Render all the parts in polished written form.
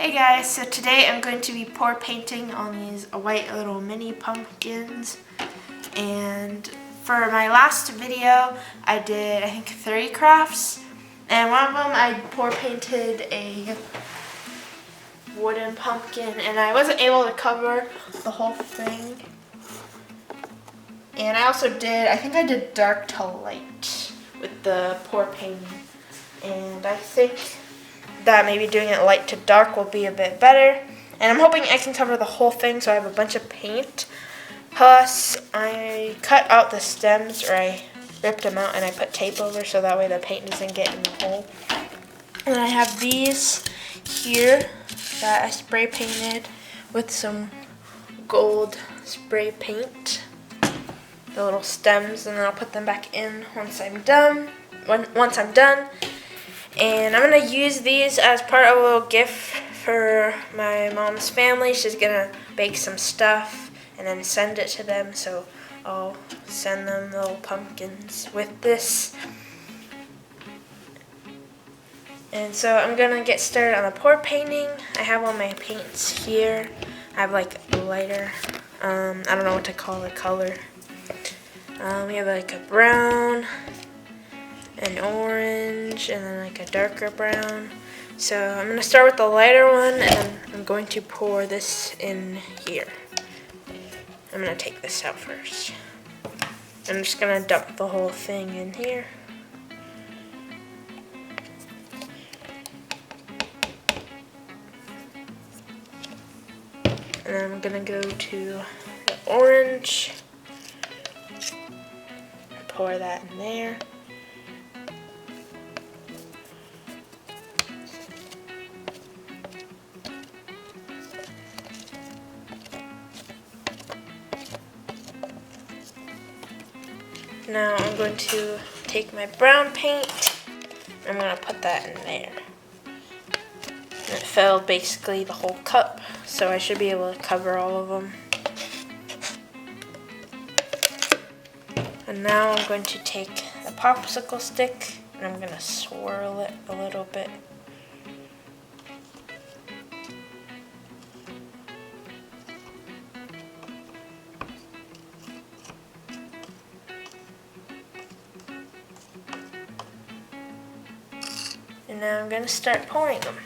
Hey guys, so today I'm going to be pour painting on these white little mini pumpkins, and for my last video I did I think 3 crafts, and one of them I pour painted a wooden pumpkin and I wasn't able to cover the whole thing. And I also did, I think I did dark to light with the pour painting, and I think that maybe doing it light to dark will be a bit better. And I'm hoping I can cover the whole thing so I have a bunch of paint. Plus, I cut out the stems, or I ripped them out and I put tape over so that way the paint doesn't get in the hole. And I have these here that I spray painted with some gold spray paint. The little stems, and then I'll put them back in once I'm done. And I'm going to use these as part of a little gift for my mom's family. She's going to bake some stuff and then send it to them. So I'll send them little pumpkins with this. And so I'm going to get started on the pour painting. I have all my paints here. I have like a lighter, I don't know what to call the color. We have like a brown, an orange, and then like a darker brown. So I'm going to start with the lighter one, and then I'm going to pour this in here. I'm going to take this out first. I'm just going to dump the whole thing in here. And then I'm going to go to the orange. Pour that in there. Now I'm going to take my brown paint, I'm going to put that in there. And it filled basically the whole cup, so I should be able to cover all of them. And now I'm going to take the popsicle stick and I'm going to swirl it a little bit. And now I'm going to start pouring them.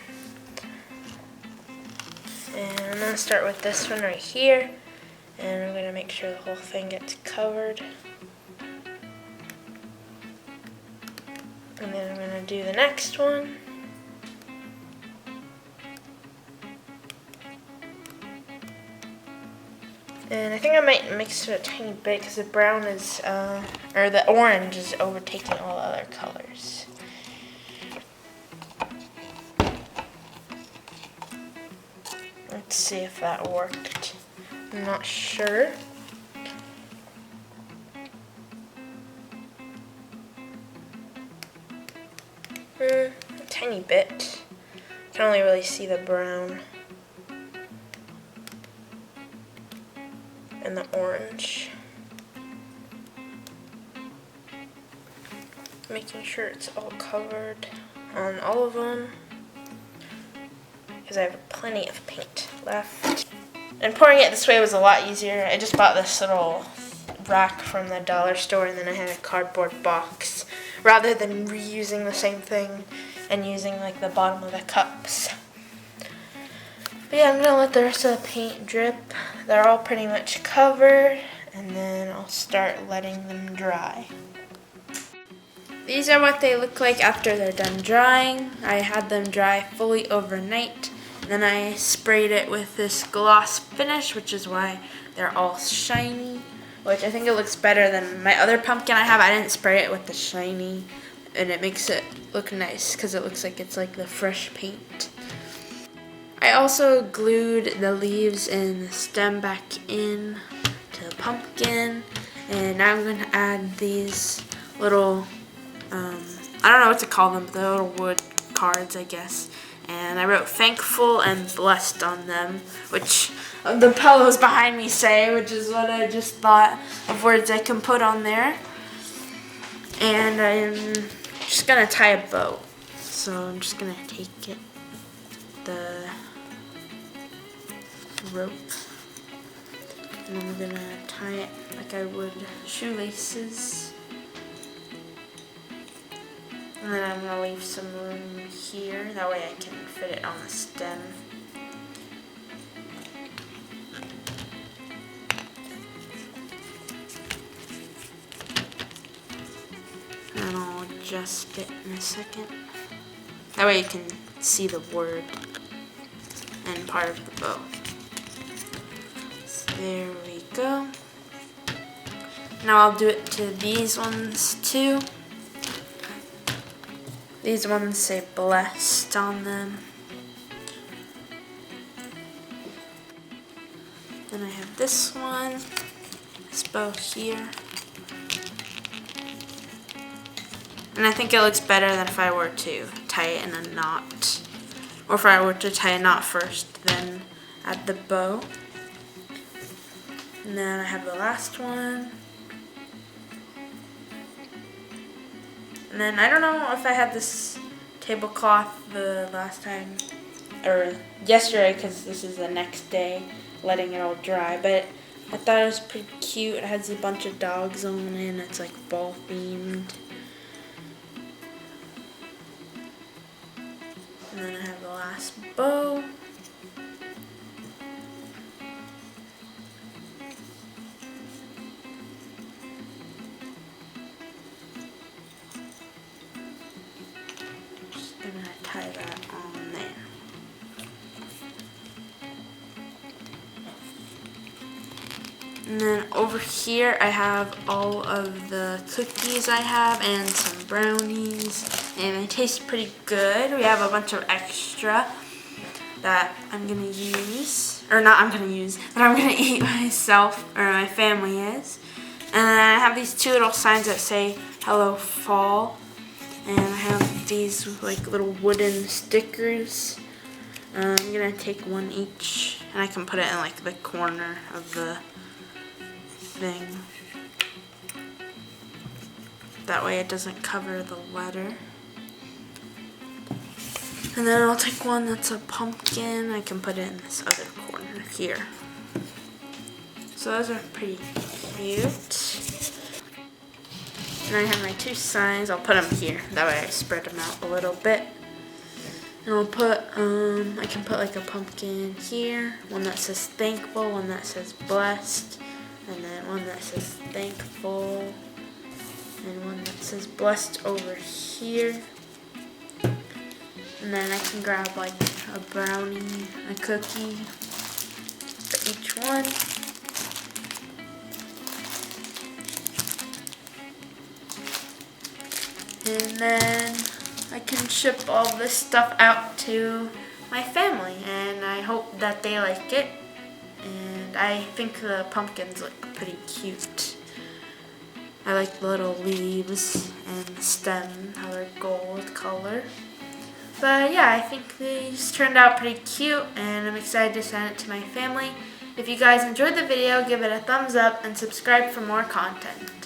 And I'm going to start with this one right here. And I'm going to make sure the whole thing gets covered. And then I'm going to do the next one. And I think I might mix it a tiny bit because the brown is, or the orange is overtaking all the other colors. Let's see if that worked. I'm not sure. A tiny bit. I can only really see the brown and the orange. Making sure it's all covered on all of them, because I have plenty of paint left. And pouring it this way was a lot easier. I just bought this little rack from the dollar store, and then I had a cardboard box rather than reusing the same thing and using like the bottom of the cups. But yeah, I'm gonna let the rest of the paint drip. They're all pretty much covered, and then I'll start letting them dry. These are what they look like after they're done drying. I had them dry fully overnight. Then I sprayed it with this gloss finish, which is why they're all shiny, which I think it looks better than my other pumpkin I have. I didn't spray it with the shiny, and it makes it look nice because it looks like it's like the fresh paint. I also glued the leaves and the stem back in to the pumpkin, and now I'm going to add these little, I don't know what to call them, the little wood cards, I guess. And I wrote thankful and blessed on them, which the pillows behind me say, which is what I just thought of words I can put on there. And I'm just going to tie a bow. So I'm just going to take it, the rope. And I'm gonna tie it like I would shoelaces. And then I'm gonna leave some room here, that way I can fit it on the stem. And I'll adjust it in a second. That way you can see the word and part of the bow. So there we go. Now I'll do it to these ones too. These ones say blessed on them. Then I have this one, this bow here. And I think it looks better than if I were to tie it in a knot. Or if I were to tie a knot first, then add the bow. And then I have the last one. And then I don't know if I had this tablecloth the last time, or yesterday, because this is the next day, letting it all dry. But I thought it was pretty cute. It has a bunch of dogs on it, and it's like fall themed. And then I have the last bow. Just gonna tie that on there. And then over here I have all of the cookies I have and some brownies, and they taste pretty good. We have a bunch of extra that I'm gonna use, or not I'm gonna use, that I'm gonna eat myself, or my family is. And then I have these two little signs that say Hello Fall, and I have these like little wooden stickers. I'm gonna take one each, and I can put it in like the corner of the thing. That way it doesn't cover the letter. And then I'll take one that's a pumpkin. I can put it in this other corner here. So those are pretty cute. And I have my two signs. I'll put them here. That way I spread them out a little bit. And I'll put, I can put like a pumpkin here. One that says thankful, one that says blessed. And then one that says thankful, and one that says blessed over here. And then I can grab like a brownie, a cookie for each one. And then I can ship all this stuff out to my family, and I hope that they like it. And I think the pumpkins look pretty cute. I like the little leaves and the stem, how they're gold color. But yeah, I think these turned out pretty cute, and I'm excited to send it to my family. If you guys enjoyed the video, give it a thumbs up and subscribe for more content.